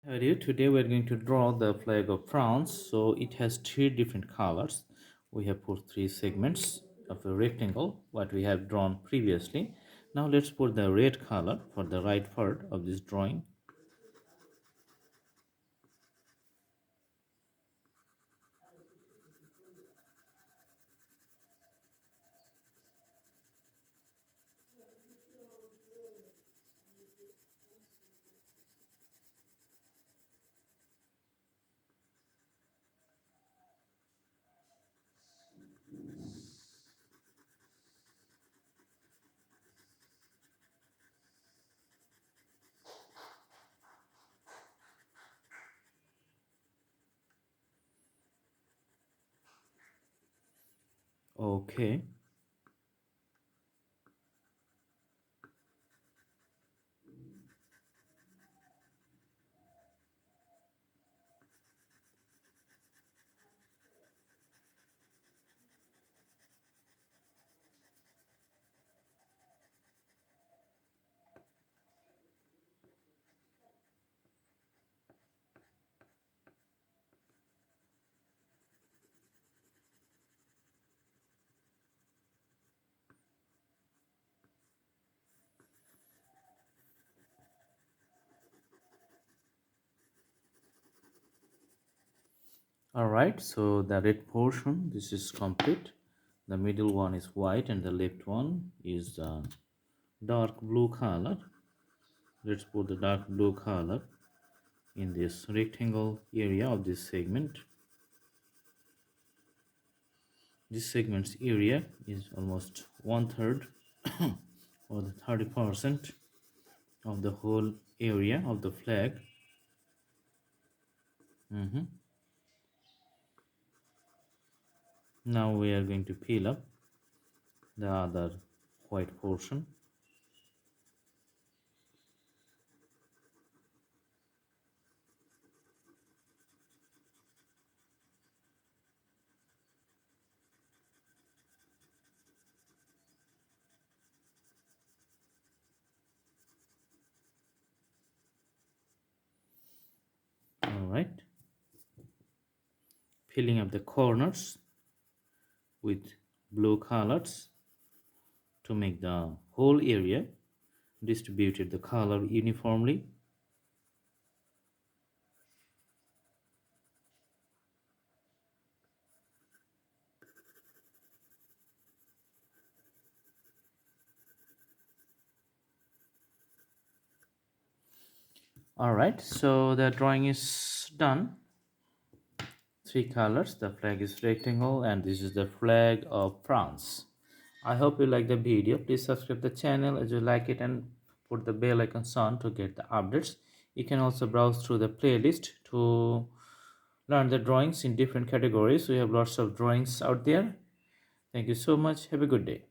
How are you? Today we're going to draw the flag of France. So it has three different colors. We have put three segments of a rectangle, what we have drawn previously. Now let's put the red color for the right part of this drawing. Okay. Alright, so the red portion, this is complete. The middle one is white and the left one is dark blue color. Let's put the dark blue color in this rectangle area of this segment. This segment's area is almost 1/3 or the 30% of the whole area of the flag. Now we are going to peel up the other white portion. All right, peeling up the corners with blue colors to make the whole area distributed the color uniformly. All right, so the drawing is done. Three colors, the flag is rectangle and this is the flag of France. I hope you like the video. Please subscribe the channel as you like it and put the bell icon on to get the updates. You can also browse through the playlist to learn the drawings in different categories. We have lots of drawings out there. Thank you so much. Have a good day.